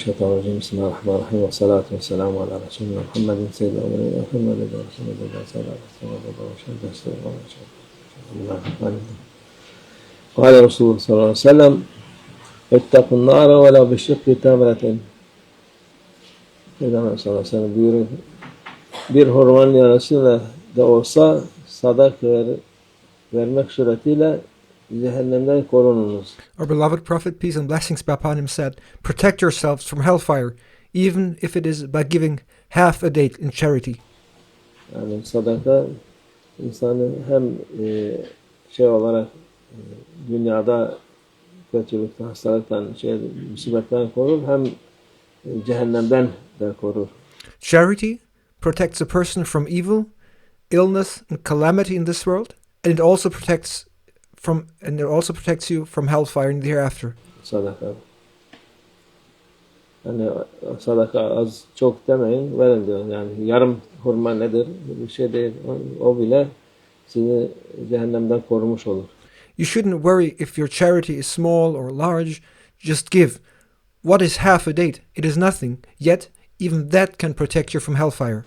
الشيطان الرجيم بسم الله الرحمن الرحيم والصلاة والسلام على رسولنا محمد سيد الأولين محمد رسول الله صلى الله عليه وسلم. قال رسول الله صلى الله عليه وسلم اتقوا النار ولو بالشق تمرة. Peygamber sallallahu aleyhi ve sellem buyuruyor bir hurmanın yarısıyla da olsa sadaka vermek suretiyle cehennemden korununuz. Our beloved Prophet, peace and blessings be upon him, said, "Protect yourselves from hellfire, even if it is by giving half a date in charity." Yani sadaka insanı hem şey olarak dünyada kötülükten, hastalıktan, musibetten korur hem cehennemden de korur. Charity protects a person from evil, illness, and calamity in this world, and it also protects you from hellfire in the hereafter. Sadaka. Yani sadaka az çok demeyin, verin diyor. Yani yarım hurma nedir? Bir şey değil. O bile sizi cehennemden korumuş olur. You shouldn't worry if your charity is small or large. Just give. What is half a date? It is nothing. Yet, even that can protect you from hellfire.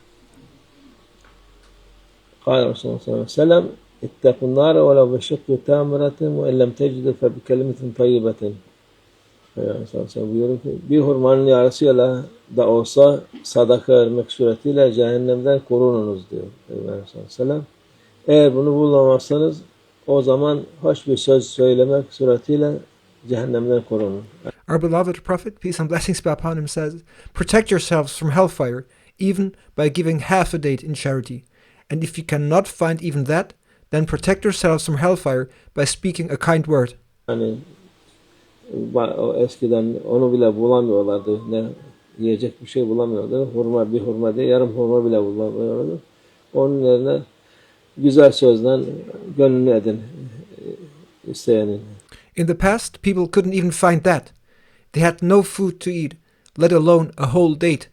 قال رسول الله صلى الله عليه وسلم اتقوا النار ولو بشق تمرة وإن لم تجدوا فبكلمة طيبة. Buyuruyor ki bir hurmanın yarısıyla da olsa sadaka vermek suretiyle cehennemden korununuz diyor Peygamber sallallahu aleyhi ve sellem. Eğer bunu bulamazsanız o zaman hoş bir söz söylemek suretiyle cehennemden korunun. Our beloved Prophet, peace and blessings be upon him, says, "Protect yourselves from hellfire, even by giving half a date in charity. And if you cannot find even that, then protect yourselves from hellfire by speaking a kind word." Yani eskiden onu bile bulamıyorlardı. Ne yiyecek bir şey bulamıyordu. Bir hurma değil, yarım hurma bile bulamıyorlardı. Onun yerine güzel sözden gönlünü edin isteyenin. In the past, people couldn't even find that. They had no food to eat, let alone a whole date.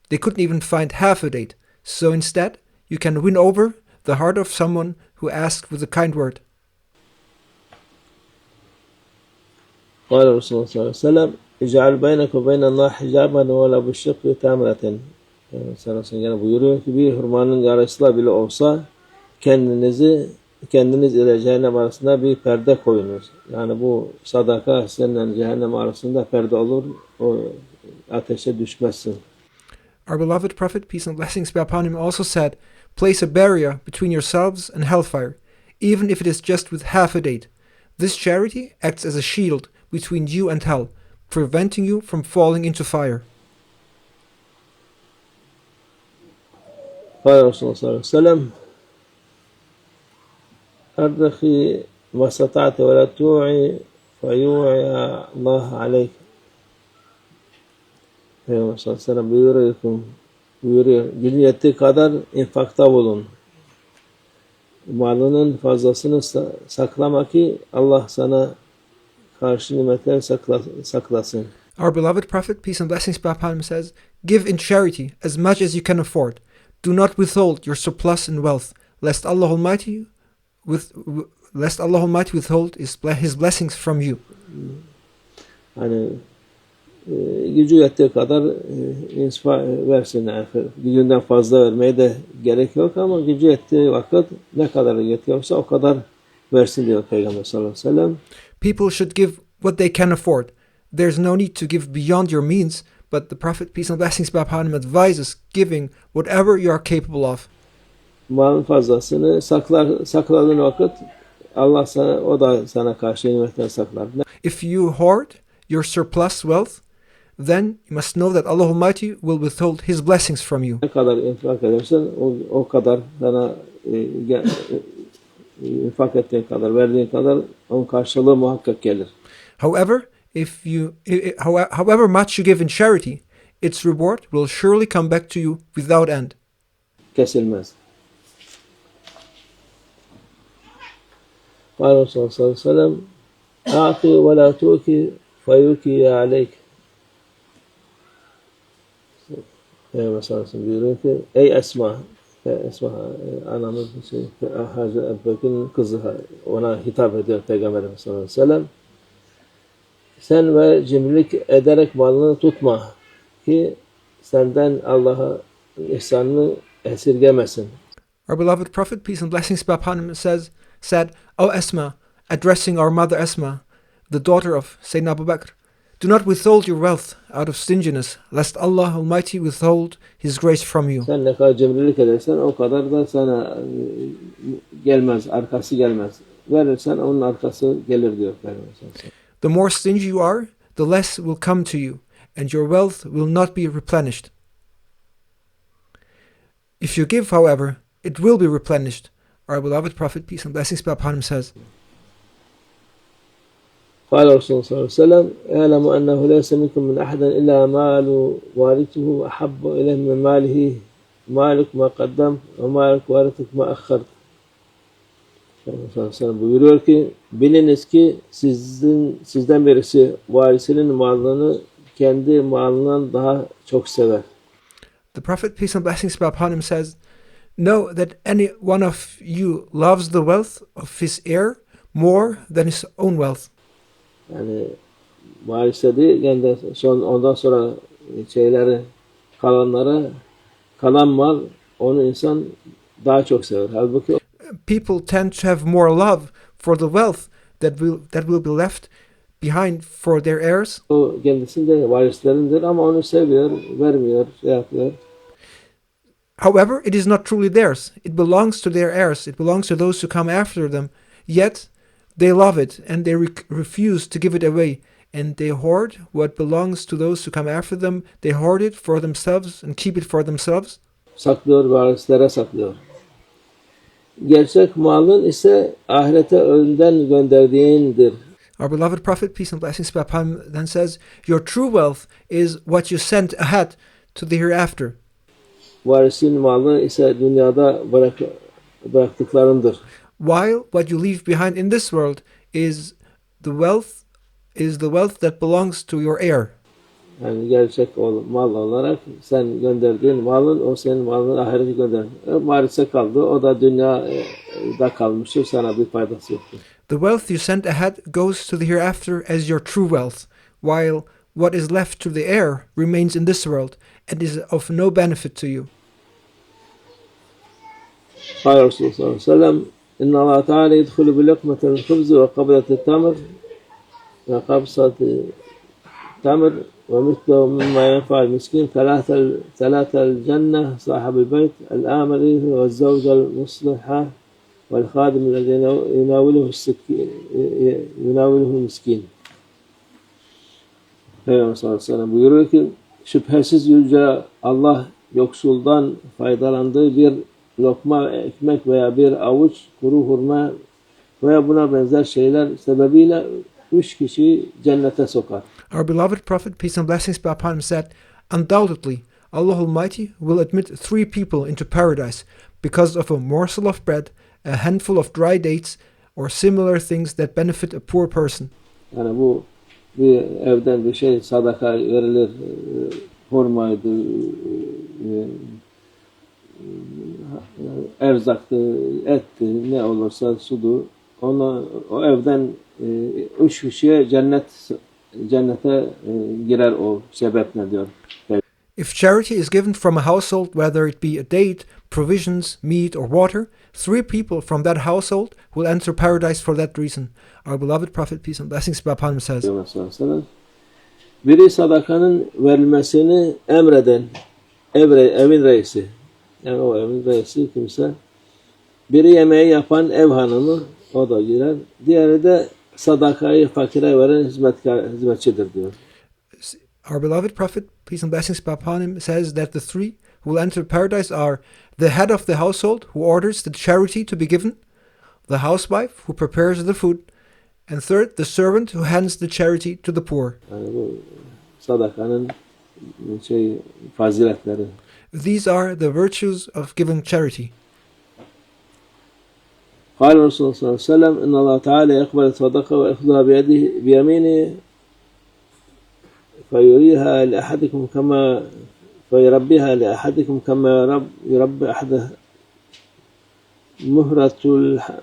They couldn't even find half a date. So instead, you can win over the heart of someone who asks with a kind word. قال رسول الله صلى الله عليه وسلم اجعل بينك وبين الله حجابا ولا بالشق تمرة. Yani buyuruyor ki bir hurmanın yarısıyla bile olsa kendiniz ile cehennem arasında bir perde koyunuz. Yani bu sadaka seninle cehennem arasında perde olur. O ateşe düşmezsin. Our beloved Prophet, peace and blessings be upon him, also said, "Place a barrier between yourselves and hellfire, even if it is just with half a date. This charity acts as a shield between you and hell, preventing you from falling into fire." قال رسول الله صلى الله عليه وسلم أرخي ما استطعت ولا توعي فيوعي الله عليك. Peygamber sallallahu aleyhi ve sellem buyuruyor. Gücün yettiği kadar infakta bulun. Malının fazlasını saklama ki Allah sana karşı nimetler saklasın. Our beloved Prophet, peace and blessings be upon him, says, "Give in charity as much as you can afford. Do not withhold your surplus in wealth, lest Allah Almighty withhold His blessings from you." Hani gücü yettiği kadar versin. Yani gücünden fazla vermeye de gerek yok ama gücü yettiği vakit ne kadar yetiyorsa o kadar versin diyor Peygamber sallallahu aleyhi ve sellem. People should give what they can afford. There's no need to give beyond your means, but the Prophet, peace and blessings be upon him, advises giving whatever you are capable of. Malın fazlasını sakladığın vakit Allah o da sana karşı nimetten saklar. If you hoard your surplus wealth, then you must know that Allah Almighty will withhold His blessings from you. Ne kadar infak edersen o kadar sana infak ettiğin kadar, verdiğin kadar onun karşılığı muhakkak gelir. However, however much you give in charity, its reward will surely come back to you without end. Kesilmez. قال رسول الله صلى الله عليه وسلم أعطي ولا تؤكي فيؤكي عليك. Peygamber sallallahu aleyhi ve sellem buyuruyor ki ey Esma anamız Hazreti Ebubekir'in kızı, ona hitap ediyor Peygamberimiz sallallahu aleyhi ve sellem. Sen ve cimrilik ederek malını tutma. ki senden Allah'a ihsanını esirgemesin. Our beloved Prophet, peace and blessings be upon him, said, O Asma, addressing our mother Asma, the daughter of Sayyidina Abu Bakr, do not withhold your wealth out of stinginess, lest Allah Almighty withhold His grace from you. Sen ne kadar cimrilik edersen o kadar da sana gelmez, arkası gelmez. Verirsen onun arkası gelir diyor Peygamber. The more stingy you are, the less will come to you, and your wealth will not be replenished. If you give, however, it will be replenished. Our beloved Prophet, peace and blessings be upon him, says, قال رسول الله صلى الله عليه وسلم اعلموا أنه ليس منكم من أحد إلا مال وارثه أحب إليه من ماله مالك ما قدم ومالك وارثك ما أخر. Sallallahu aleyhi ve sellem buyuruyor ki biliniz ki sizden birisi varisinin malını kendi malından daha çok sever. The Prophet, peace and blessings be upon him, says, know that any one of you loves the wealth of his heir more than his own wealth. Yani varis dediği yani ondan sonra kalan mal onu insan daha çok sever. Halbuki people tend to have more love for the wealth that will be left behind for their heirs. O kendisinde varislerindir ama onu seviyor, vermiyor, yapıyor. However, it is not truly theirs. It belongs to their heirs. It belongs to those who come after them. Yet they love it and they refuse to give it away. And they hoard what belongs to those who come after them. They hoard it for themselves and keep it for themselves. Saklıyor, varislere saklıyor. Gerçek malın ise ahirete önden gönderdiğindir. Our beloved Prophet, peace and blessings be upon him, then says, your true wealth is what you sent ahead to the hereafter. Varisin malı ise dünyada bıraktıklarındır. While what you leave behind in this world is the wealth that belongs to your heir. Yani gerçek mal olarak sen gönderdiğin malın o senin malın ahirete gönder. Varise kaldı. O da dünyada kalmıştır. Sana bir faydası yoktur. The wealth you sent ahead goes to the hereafter as your true wealth, while what is left to the heir remains in this world and is of no benefit to you. قال رسول الله صلى الله عليه وسلم إن الله تعالى يدخل بلقمة الخبز وقبضة التمر وقبضة التمر ومثله مما ينفع المسكين ثلاثة الجنة صاحب البيت الآمر والزوجة المصلحة والخادم الذي يناوله المسكين. Peygamber sallallahu aleyhi ve sellem buyuruyor ki şüphesiz Yüce Allah yoksuldan faydalandığı bir lokma ekmek veya bir avuç kuru hurma veya buna benzer şeyler sebebiyle 3 kişiyi cennete sokar. Our beloved Prophet, peace and blessings be upon him, said, undoubtedly, Allah Almighty will admit 3 people into paradise because of a morsel of bread, a handful of dry dates, or similar things that benefit a poor person. Yani bu bir evden bir şey sadaka verilir, hurmaydı, erzaktı, etti, ne olursa sudu. O evden 3 kişiye cennete girer o sebeple diyor. If charity is given from a household, whether it be a date, provisions, meat, or water, 3 people from that household will enter paradise for that reason. Our beloved Prophet, peace and blessings be upon him, says, biri sadakanın verilmesini emreden evin reisi, yani o evin reisi kimse, biri yemeği yapan ev hanımı, o da girer, diğeri de sadakayı fakire veren hizmetçidir diyor. Our beloved Prophet, peace and blessings be upon him, says that the 3 who will enter paradise are the head of the household, who orders the charity to be given, the housewife, who prepares the food, and third, the servant who hands the charity to the poor. Yani bu sadakanın faziletleri. These are the virtues of giving charity. قال الرسول صلى الله عليه وسلم إن الله تعالى يقبل الصدقة ويأخذها بيمينه فيربيها لأحدكم كما يربي أحده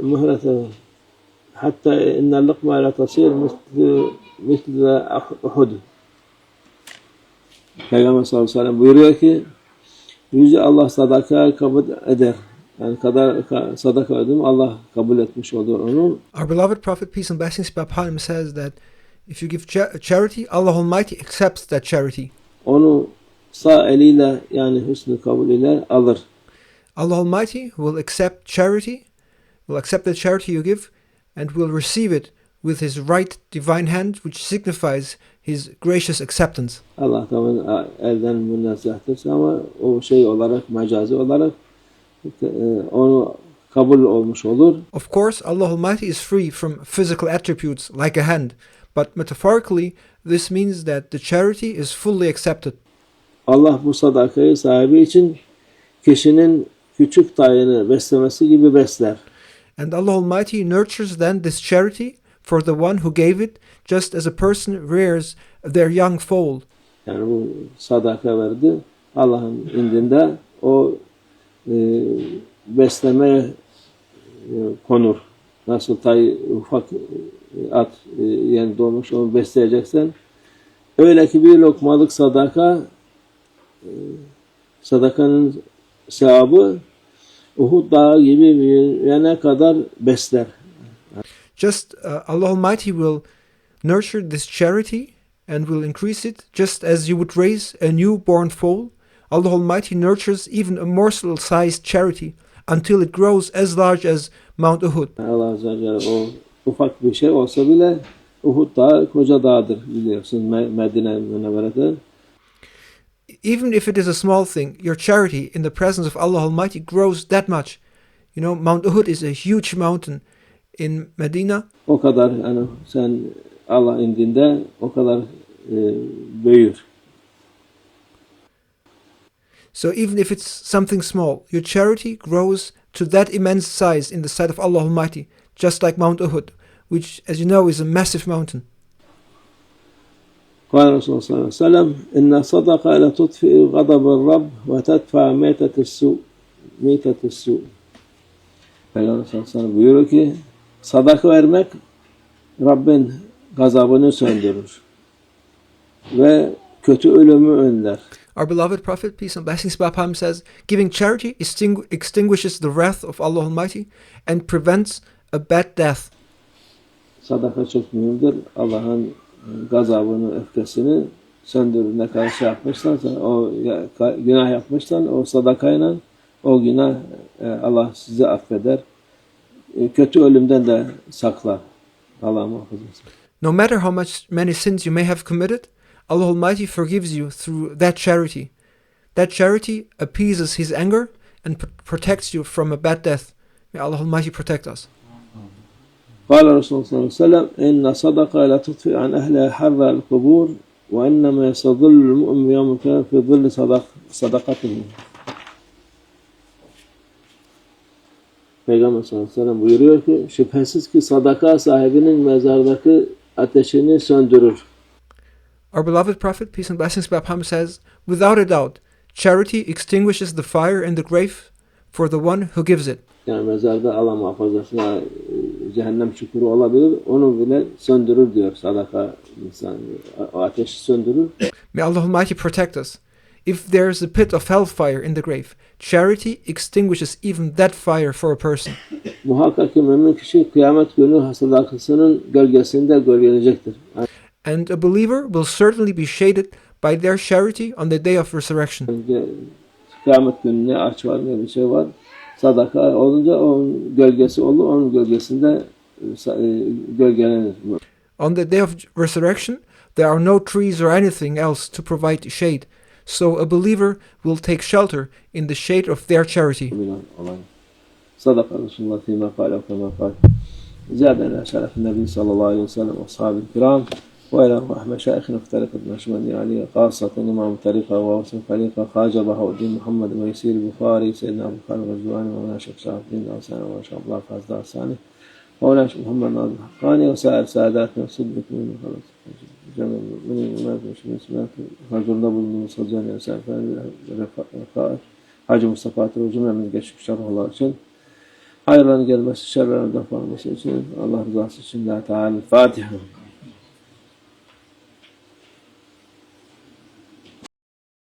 مهرة حتى إن اللقمة لا تصير مثل أحد. Peygamber sallallahu aleyhi ve sellem buyuruyor ki Yüce Allah sadaka kabul eder. Yani kadar sadaka ödüm Allah kabul etmiş olur onu. Our beloved Prophet, peace and blessings be upon him, says that if you give charity, Allah Almighty accepts that charity. Onu sağ eliyle yani hüsnü kabul ile alır. Allah Almighty will accept charity, will accept the charity you give, and will receive it with his right divine hand, which signifies his gracious acceptance. Allah tabi elden münezzehtir ama o şey olarak, mecazi olarak onu kabul olmuş olur. Of course, Allah Almighty is free from physical attributes like a hand, but metaphorically, this means that the charity is fully accepted. Allah bu sadakayı sahibi için kişinin küçük tayını beslemesi gibi besler. And Allah Almighty nurtures then this charity for the one who gave it, just as a person rears their young foal. Yani bu sadaka verdi. Allah'ın indinde o beslemeye konur. Nasıl ufak at yeni doğmuş onu besleyeceksen öyle ki bir lokmalık sadakanın sevabı Uhud dağı gibi büyüyene kadar besler. Just Allah Almighty will nurture this charity and will increase it, just as you would raise a newborn foal. Allah Almighty nurtures even a morsel-sized charity until it grows as large as Mount Uhud. Allah Azze ve Celle o ufak bir şey olsa bile Uhud dağı koca dağdır biliyorsun Medine Münevvere'de. Even if it is a small thing, your charity in the presence of Allah Almighty grows that much. You know, Mount Uhud is a huge mountain in Medina. O kadar yani sen Allah indinde o kadar büyür. So even if it's something small, your charity grows to that immense size in the sight of Allah Almighty, just like Mount Uhud, which, as you know, is a massive mountain. قال رسول الله صلى الله عليه وسلم إن الصدقة لتطفئ غضب الرب وتدفع ميتة السوء. Peygamber sallallahu aleyhi ve sellem buyuruyor ki sadaka vermek Rabbin gazabını söndürür ve kötü ölümü önler. Our beloved Prophet, peace and blessings be upon him, says, giving charity extinguishes the wrath of Allah Almighty and prevents a bad death. Sadaka çok mühimdir. Allah'ın gazabını, öfkesini söndürür. Ne kadar şey yapmışsan, o günah yapmışsan o sadakayla o günah Allah sizi affeder. Kötü ölümden de saklar. Allah muhafaza etsin. No matter how many sins you may have committed, Allah Almighty forgives you through that charity. That charity appeases His anger and protects you from a bad death. May Allah Almighty protect us. قال رسول الله صلى الله عليه وسلم إن صدقة لا تطفئ عن أهلها حر القبور وإنما يستظل المؤمن يوم القيامة في ظل صدقته. Peygamber sallallahu aleyhi ve sellem buyuruyor ki şüphesiz ki sadaka sahibinin mezardaki ateşini söndürür. Our beloved Prophet, peace and blessings be upon him, says, without a doubt, charity extinguishes the fire in the grave for the one who gives it. Yani mezarda Allah muhafazasına cehennem çukuru olabilir. Onu bile söndürür diyor sadaka insan. O ateşi söndürür. May Allah Almighty protect us. If there is a pit of hellfire in the grave, charity extinguishes even that fire for a person. Muhakkak ki mümin kişi kıyamet günü sadakasının gölgesinde gölgelenecektir. And a believer will certainly be shaded by their charity on the day of resurrection. Kıyamet günü ne ağaç var ne bir şey var. Sadaka olunca onun gölgesi olur. Onun gölgesinde gölgelenir. On the day of resurrection, there are no trees or anything else to provide shade. So a believer will take shelter in the shade of their charity. Sadaka Resulullah fîmâ kâle ve kemâ kâle. Zâdena şerefin Nebi sallallahu aleyhi ve sellem ve ashâbil kiram. وإلى روح مشايخنا اختلفت نشمني عليه خاصة إمام الطريقة ووصف الطريقة خواجة بهاء الدين محمد ميسير البخاري سيدنا أبو خالد الرزواني مولانا شيخ شرف الدين الأوساني وما شاء الله فاز الثاني مولانا شيخ محمد ناظر حقاني وسائر ساداتنا وصدق من خلص جميع من الإمامات والمسلمات حضورنا بالمصدرين وسائر الرفقاء Hacı Mustafa Atır cümle من geçmiş şerhullah için hayırların gelmesi şerlerin defa olması için Allah rızası için La Teala Fatiha.